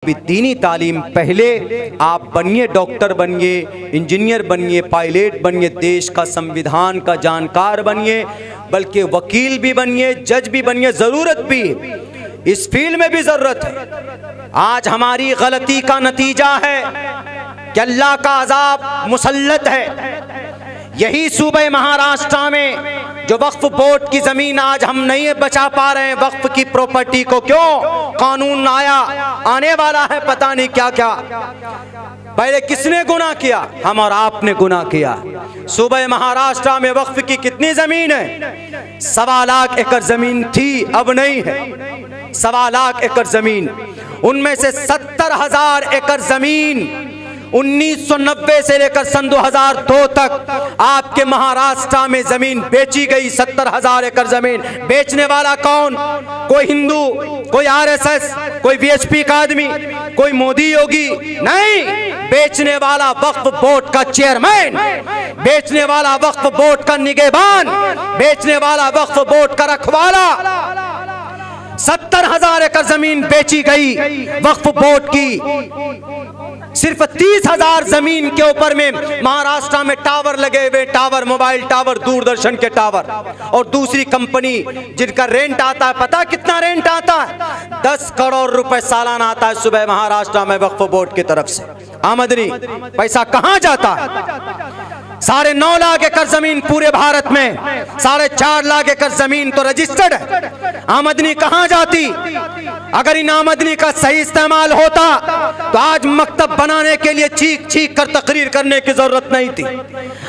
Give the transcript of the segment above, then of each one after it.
भी दीनी तालीम पहले आप बनिए, डॉक्टर बनिए, इंजीनियर बनिए, पायलट बनिए, देश का संविधान का जानकार बनिए, बल्कि वकील भी बनिए, जज भी बनिए, ज़रूरत भी इस फील्ड में भी ज़रूरत है। आज हमारी गलती का नतीजा है कि अल्लाह का अज़ाब मुसल्लत है। यही सूबे महाराष्ट्र में जो वक्फ बोर्ड की ज़मीन आज हम नहीं बचा पा रहे हैं, वक्फ की प्रॉपर्टी को, क्यों? कानून आने वाला है, पता नहीं क्या क्या। पहले किसने गुनाह किया? हम और आपने गुनाह किया। सूबे महाराष्ट्र में वक्फ की कितनी ज़मीन है? 1.25 लाख एकड़ ज़मीन थी, अब नहीं है। 1.25 लाख एकड़ ज़मीन, उनमें से 70,000 एकड़ ज़मीन 1990 से लेकर सन 2002 तक आपके महाराष्ट्र में जमीन बेची गई। 70,000 एकड़ जमीन। बेचने वाला कौन? कोई हिंदू, कोई आरएसएस, कोई वीएचपी का आदमी, कोई मोदी योगी नहीं। बेचने वाला वक्फ बोर्ड का चेयरमैन, बेचने वाला वक्फ बोर्ड का निगहबान, बेचने वाला वक्फ बोर्ड का रखवाला। 70,000 एकड़ जमीन बेची गई वक्फ बोर्ड की। सिर्फ 30,000 जमीन के ऊपर में महाराष्ट्र में टावर लगे हुए, टावर, मोबाइल टावर, दूरदर्शन के टावर। और दूसरी कंपनी जिनका रेंट आता है, पता कितना रेंट आता है? 10 करोड़ रुपए सालाना आता है सुबह महाराष्ट्र में वक्फ बोर्ड की तरफ से आमदनी। पैसा कहां जाता है? 9.5 लाख एकड़ जमीन पूरे भारत में, 4.5 लाख एकड़ जमीन तो रजिस्टर्ड है। आमदनी कहां जाती? अगर इन आमदनी का सही इस्तेमाल होता तो आज मकतब बनाने के लिए चीख चीख कर तकरीर करने की जरूरत नहीं थी।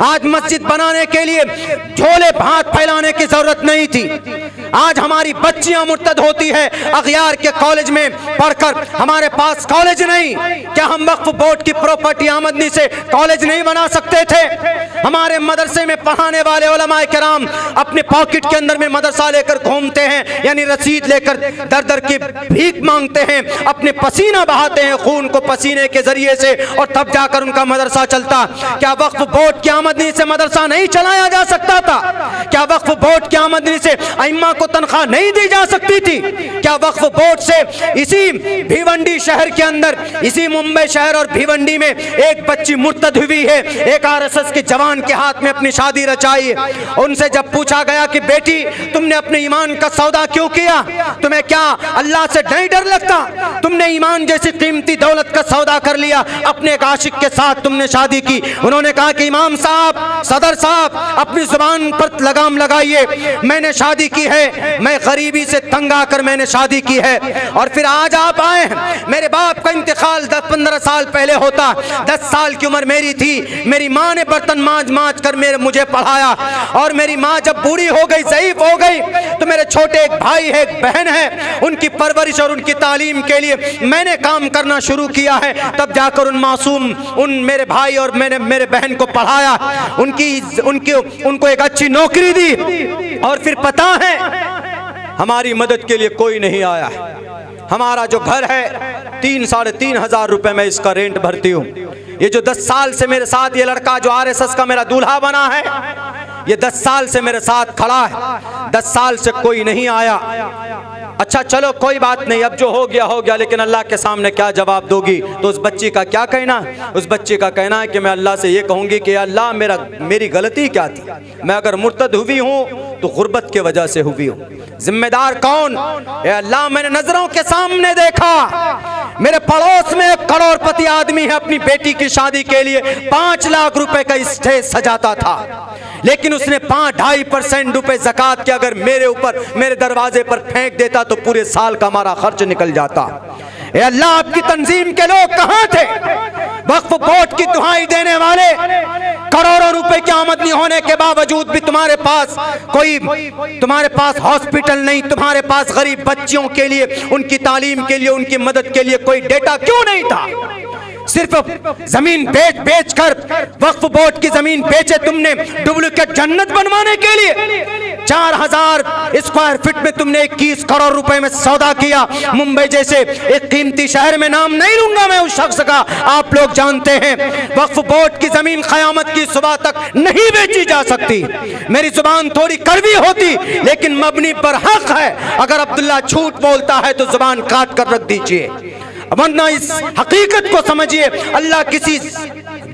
आज मस्जिद बनाने के लिए झोले भात फैलाने की जरूरत नहीं थी। आज हमारी बच्चियां मुर्तद होती है अगयार के कॉलेज में पढ़कर। हमारे पास कॉलेज नहीं, क्या हम वक्फ बोर्ड की प्रॉपर्टी आमदनी से कॉलेज नहीं बना सकते थे? हमारे मदरसे में पढ़ाने वाले उलमाए किराम अपने पॉकेट के अंदर में मदरसा लेकर घूमते हैं, यानी रसीद लेकर दर दर की भीख मांगते हैं, अपने पसीना बहाते हैं खून को पसीने के जरिए से, और तब जाकर उनका मदरसा चलता। क्या वक्फ बोर्ड की आमदनी से मदरसा नहीं चलाया जा सकता था? क्या वक्फ बोर्ड की आमदनी से अइम्मा को तनख्वाह नहीं दी जा सकती थी? क्या वक्फ बोर्ड से इसी भिवंडी शहर के अंदर, इसी मुंबई शहर और भिवंडी में एक बच्ची मुर्तद हुई है, एक आरएसएस के जवान के हाथ में अपनी शादी रचाई। उनसे जब पूछा गया कि बेटी तुमने अपने ईमान का सौदा क्यों किया? तुम्हें क्या अल्लाह से नहीं डर लगता? तुमने ईमान जैसी कीमती दौलत का सौदा कर लिया, अपने एक आशिक के साथ तुमने शादी की। उन्होंने कहा कि इमाम साहब, सदर साहब, अपनी जुबान पर लगाम लगाइए, मैंने शादी की है, मैं गरीबी से तंग आकर मैंने शादी की है। और फिर आज आप आए हैं। मेरे बाप का इंतकाल 10-15 साल पहले होता, 10 साल की उम्र मेरी थी, मेरी माँ ने बर्तन मांज कर मुझे पढ़ाया, और मेरी माँ जब बूढ़ी हो गई, ज़ईफ हो गई, तो मेरे छोटे एक भाई है, एक बहन है, उनकी परवरिश और उनकी तालीम के लिए मैंने काम करना शुरू किया है। तब जाकर उन मेरे भाई और मेरे बहन को पढ़ाया, उनको एक अच्छी नौकरी दी। और फिर पता है हमारी मदद के लिए कोई नहीं आया। हमारा जो घर है 3-3.5 हजार रुपए में इसका रेंट भरती हूँ। ये जो 10 साल से मेरे साथ ये लड़का जो आरएसएस का मेरा दूल्हा बना है, ये 10 साल से मेरे साथ खड़ा है, 10 साल से कोई नहीं आया। अच्छा चलो कोई बात नहीं, अब जो हो गया, लेकिन अल्लाह के सामने क्या जवाब दोगी? तो उस बच्ची का क्या कहना? उस बच्ची का कहना है कि मैं अल्लाह से ये कहूँगी कि अल्लाह मेरी गलती क्या थी? मैं अगर मुर्तद हुई हूँ तो गुर्बत की वजह से हुई हूँ। जिम्मेदार कौन? ए अल्लाह, मैंने नजरों के सामने देखा मेरे पड़ोस में एक करोड़पति आदमी है, अपनी बेटी की शादी के लिए 5 लाख रुपए का स्टेज सजाता था, लेकिन उसने 2.5% रुपए ज़कात के अगर मेरे ऊपर, मेरे दरवाजे पर फेंक देता तो पूरे साल का हमारा खर्च निकल जाता। ए अल्लाह, आपकी तंजीम के लोग कहां थे? वक्फ बोर्ड की दुहाई देने वाले, करोड़ों रुपए की आमदनी होने के बावजूद भी तुम्हारे पास हॉस्पिटल नहीं, तुम्हारे पास गरीब बच्चियों के लिए, उनकी तालीम के लिए, उनकी मदद के लिए कोई डेटा क्यों नहीं था? सिर्फ जमीन बेच कर, वक्फ बोर्ड की जमीन बेचे तुमने डुप्लीकेट जन्नत बनवाने के लिए। 4000 स्क्वायर फीट में तुमने 21 करोड़ रुपए में सौदा किया। मुंबई जैसे एक कीमती शहर में, नाम नहीं लूंगा मैं उस शख्स का, आप लोग जानते हैं, वक्फ बोर्ड की जमीन कयामत की सुबह तक नहीं बेची जा सकती। मेरी जुबान थोड़ी कड़वी होती, लेकिन मबनी पर हक है। अगर अब्दुल्ला झूठ बोलता है तो जुबान काट कर रख दीजिए। वरना इस हकीकत को समझिए, अल्लाह किसी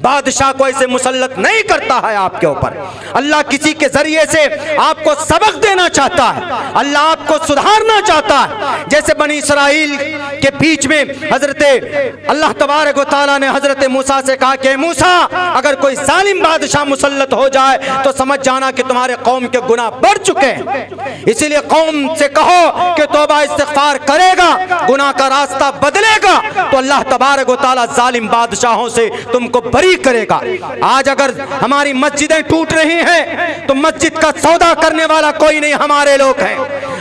बादशाह को ऐसे मुसल्लत नहीं करता है आपके ऊपर। अल्लाह किसी के जरिए से आपको सबक देना चाहता है, अल्लाह आपको सुधारना चाहता है। जैसे बनी इसराइल के बीच में हजरत अल्लाह तबारक व तआला ने हजरत मूसा से कहा कि मूसा, अगर कोई जालिम बादशाह मुसल्लत हो जाए तो समझ जाना कि तुम्हारे कौम के गुनाह बढ़ चुके हैं। इसीलिए कौम से कहो कि तौबा इस्तिग़फ़ार करेगा, गुनाह का रास्ता बदलेगा, तो अल्लाह तबारक व तआला जालिम बादशाहों से तुमको बरी करेगा। आज अगर हमारी मस्जिदें टूट रही हैं तो मस्जिद का सौदा करने वाला कोई नहीं, हमारे लोग हैं।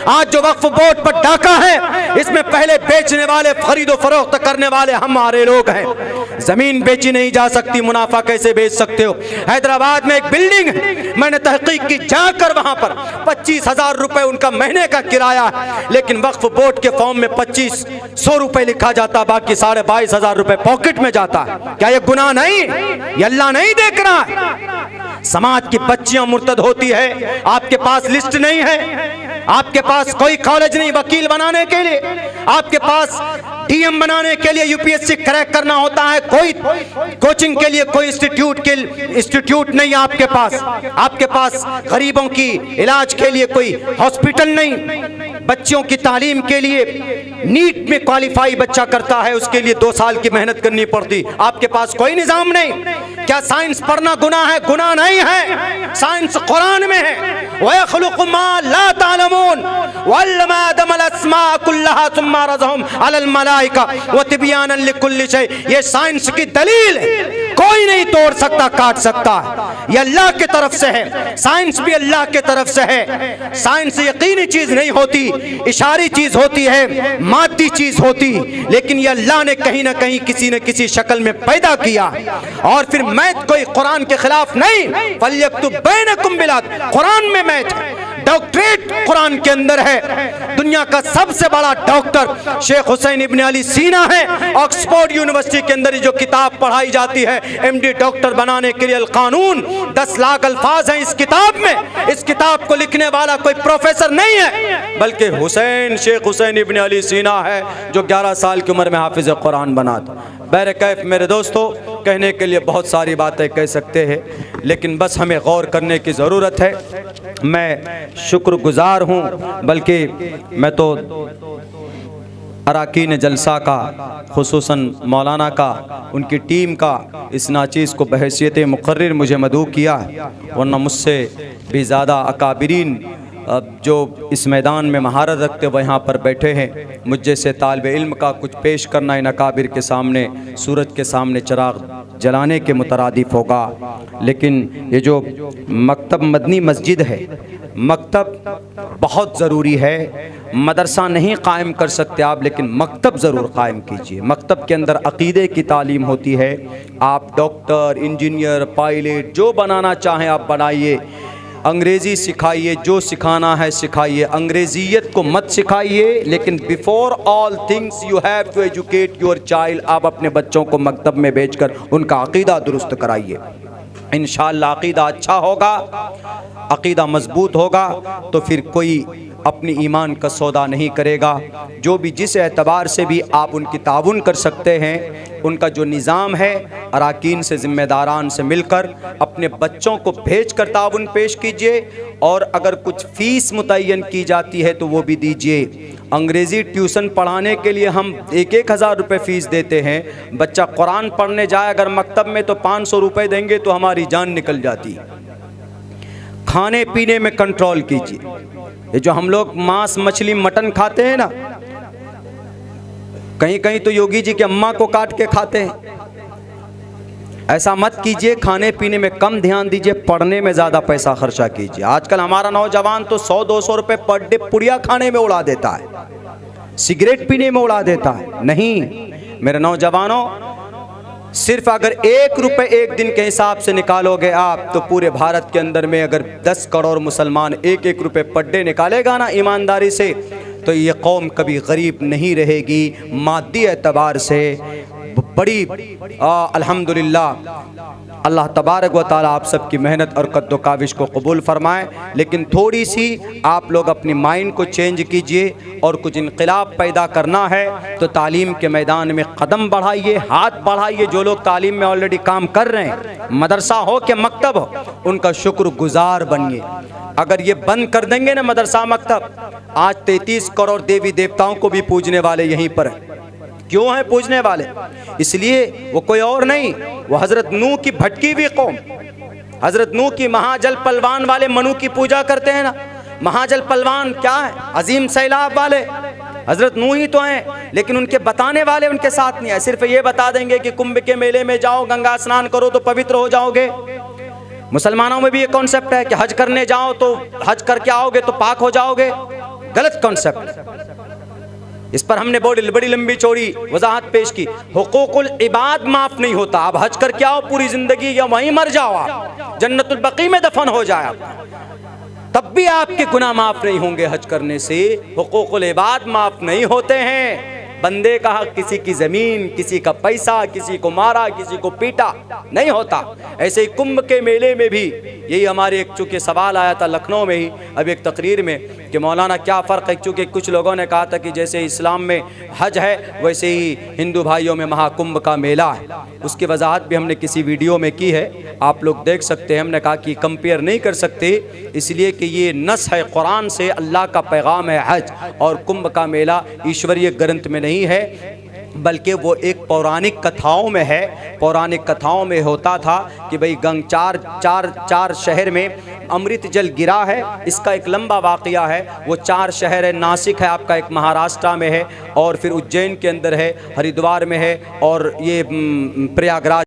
आज जो वक्फ बोर्ड पर डाका है, इसमें पहले बेचने वाले, खरीदो फरोख्त करने वाले हमारे लोग हैं। जमीन बेची नहीं जा सकती, मुनाफा कैसे बेच सकते हो? हैदराबाद में एक बिल्डिंग है, मैंने तहकीक की, जाकर वहां पर 25,000 रुपए उनका महीने का किराया है, लेकिन वक्फ बोर्ड के फॉर्म में 2500 रुपए लिखा जाता, बाकी 22,500 रुपए पॉकेट में जाता है। क्या ये गुनाह नहीं? ये अल्लाह नहीं देख रहा है? समाज की बच्चियां मुर्तद होती है, आपके पास लिस्ट नहीं है, आपके पास कोई कॉलेज नहीं वकील बनाने के लिए, आपके पास डीएम बनाने के लिए यूपीएससी क्रैक करना होता है, कोई कोचिंग के लिए कोई इंस्टीट्यूट नहीं आपके पास गरीबों की इलाज के लिए कोई हॉस्पिटल नहीं, बच्चों की तालीम के लिए नीट में क्वालिफाई बच्चा करता है, उसके लिए 2 साल की मेहनत करनी पड़ती, आपके पास कोई निजाम नहीं। क्या साइंस पढ़ना गुनाह है? गुनाह नहीं है, साइंस कुरान में है। वयख़्लुक़ु मा ला तालमून वअल्लमा आदमल अस्मा कुल्लहा सुम्मा रज़क़हुम अलल मलाइका व तिबयानन लिकुल्लि शै। ये साइंस की दलील है, कोई नहीं तोड़ सकता, काट सकता। ये अल्लाह की तरफ से है, साइंस भी अल्लाह की तरफ से है। साइंस यकीनी चीज नहीं होती, इशारी चीज होती है, मादी चीज होती, लेकिन ये अल्लाह ने कहीं ना कहीं किसी न किसी शक्ल में पैदा किया। और फिर मैथ कोई कुरान के खिलाफ नहीं, फल्यक्तुब बैनकुम बिलाद, कुरान में मैथ है, डॉक्टरेट कुरान के अंदर है। दुनिया का सबसे बड़ा डॉक्टर शेख हुसैन इब्न अली सीना है। ऑक्सफोर्ड यूनिवर्सिटी के अंदर जो किताब पढ़ाई जाती है एमडी डॉक्टर बनाने के लिए, अल कानून, 10 लाख अल्फाज हैं इस किताब में। इस किताब को लिखने वाला कोई प्रोफेसर नहीं है, बल्कि शेख हुसैन इब्न अली सीना है, जो 11 साल की उम्र में हाफिज कुरान बना था। बहरकैफ मेरे दोस्तों, कहने के लिए बहुत सारी बातें कह सकते हैं, लेकिन बस हमें गौर करने की ज़रूरत है। मैं शुक्रगुजार हूँ, बल्कि मैं तो अरकान जलसा का, खुसूसन मौलाना का, उनकी टीम का इस नाचीज़ को बहैसियत मुक़र्रिर मुझे मदऊ किया, वरना मुझसे भी ज़्यादा अकाबिरीन जो इस मैदान में महारत रखते वो यहाँ पर बैठे हैं। मुझे से तालिब इल्म का कुछ पेश करना इन अकाबिर के सामने, सूरज के सामने चिराग जलाने के मुतरादिफ होगा। लेकिन ये जो मकतब मदनी मस्जिद है, मकतब बहुत ज़रूरी है। मदरसा नहीं कायम कर सकते आप, लेकिन मकतब ज़रूर कायम कीजिए। मकतब के अंदर अक़ीदे की तालीम होती है। आप डॉक्टर, इंजीनियर, पायलट जो बनाना चाहें आप बनाइए। अंग्रेज़ी सिखाइए, जो सिखाना है सिखाइए, अंग्रेज़ियत को मत सिखाइए, लेकिन before all things you have to educate your child. आप अपने बच्चों को मकतब में भेजकर उनका अक़ीदा दुरुस्त कराइए। इंशाअल्लाह अक़ीदा अच्छा होगा, अक़ीदा मजबूत होगा, तो फिर कोई अपनी ईमान का सौदा नहीं करेगा। जो भी जिस एतबार से भी आप उनकी ताउन कर सकते हैं, उनका जो निज़ाम है, अराकीन से, ज़िम्मेदारान से मिलकर अपने बच्चों को भेज कर ताउन पेश कीजिए। और अगर कुछ फ़ीस मुतय्यन की जाती है तो वो भी दीजिए। अंग्रेज़ी ट्यूशन पढ़ाने के लिए हम 1-1 हज़ार रुपये फ़ीस देते हैं। बच्चा कुरान पढ़ने जाए अगर मकतब में तो 500 रुपये देंगे तो हमारी जान निकल जाती। खाने पीने में कंट्रोल कीजिए। ये जो हम लोग मांस, मछली, मटन खाते हैं ना, कहीं कहीं तो योगी जी की अम्मा को काट के खाते हैं। ऐसा मत कीजिए। खाने पीने में कम ध्यान दीजिए, पढ़ने में ज़्यादा पैसा खर्चा कीजिए। आजकल हमारा नौजवान तो 100-200 रुपये पर डे पुड़िया खाने में उड़ा देता है, सिगरेट पीने में उड़ा देता है। नहीं मेरे नौजवानों, सिर्फ अगर 1 रुपये एक दिन के हिसाब से निकालोगे आप, तो पूरे भारत के अंदर में अगर 10 करोड़ मुसलमान 1-1 रुपये पर डे निकालेगा ना ईमानदारी से, तो ये कौम कभी गरीब नहीं रहेगी। मादी एतबार से बड़ी अल्हम्दुलिल्लाह अल्लाह तबारक व ताला आप सबकी मेहनत और कद्दो काविश को कबूल फरमाए। लेकिन थोड़ी सी आप लोग अपनी माइंड को चेंज कीजिए और कुछ इनकलाब पैदा करना है तो तालीम के मैदान में कदम बढ़ाइए, हाथ बढ़ाइए। जो लोग तालीम में ऑलरेडी काम कर रहे हैं, मदरसा हो कि मकतब हो, उनका शुक्रगुजार बनिए। अगर ये बंद कर देंगे ना मदरसा मकतब, आज 33 करोड़ देवी देवताओं को भी पूजने वाले यहीं पर हैं। क्यों है पूजने वाले? इसलिए वो कोई और नहीं, वो हजरत नूह की भटकी हुई कौम, हजरत नूह की महाजल पलवान वाले मनु की पूजा करते हैं ना। महाजल पलवान क्या है? अजीम सैलाब वाले हजरत नूह ही तो हैं, लेकिन उनके बताने वाले उनके साथ नहीं है। सिर्फ ये बता देंगे कि कुंभ के मेले में जाओ, गंगा स्नान करो तो पवित्र हो जाओगे। मुसलमानों में भी ये कॉन्सेप्ट है कि हज करने जाओ तो हज करके आओगे तो पाक हो जाओगे। गलत कॉन्सेप्ट। इस पर हमने बड़ी लंबी चौड़ी वजाहत पेश की। हुकूकुल इबाद माफ नहीं होता। आप हज करके आओ पूरी जिंदगी, या वहीं मर जाओ, आप जन्नतुल बकी में दफन हो जाए, तब भी आपके गुनाह माफ नहीं होंगे। हज करने से हुकूकुल इबाद माफ नहीं होते हैं। बंदे का हक, किसी की जमीन, किसी का पैसा, किसी को मारा, किसी को पीटा नहीं होता। ऐसे ही कुंभ के मेले में भी यही हमारे एक चूँकि सवाल आया था लखनऊ में ही अब एक तकरीर में कि मौलाना क्या फ़र्क है, चूँकि कुछ लोगों ने कहा था कि जैसे इस्लाम में हज है वैसे ही हिंदू भाइयों में महाकुंभ का मेला है। उसकी वजाहत भी हमने किसी वीडियो में की है, आप लोग देख सकते हैं। हमने कहा कि कंपेयर नहीं कर सकते, इसलिए कि ये नस है कुरान से, अल्लाह का पैगाम है हज, और कुंभ का मेला ईश्वरीय ग्रंथ में नहीं है, बल्कि वो एक पौराणिक कथाओं में है। पौराणिक कथाओं में होता था कि भाई चार शहर में अमृत जल गिरा है। इसका एक लंबा वाक़या है। वो 4 शहर है, नासिक है आपका, एक महाराष्ट्र में है, और फिर उज्जैन के अंदर है, हरिद्वार में है, और ये प्रयागराज